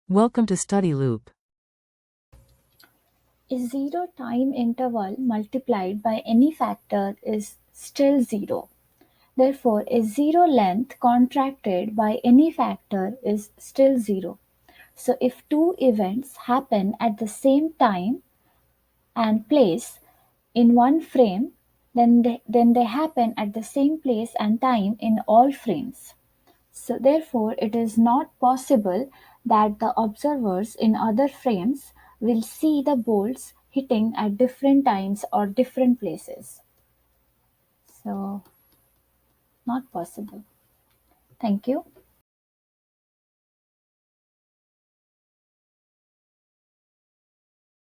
Welcome to Study Loop. A zero time interval multiplied by any factor is still zero. Therefore, a zero length contracted by any factor is still zero. So, if two events happen at the same time and place in one frame, then they happen at the same place and time in all frames. So, therefore, it is not possible that the observers in other frames will see the bolts hitting at different times or different places. So, not possible. Thank you.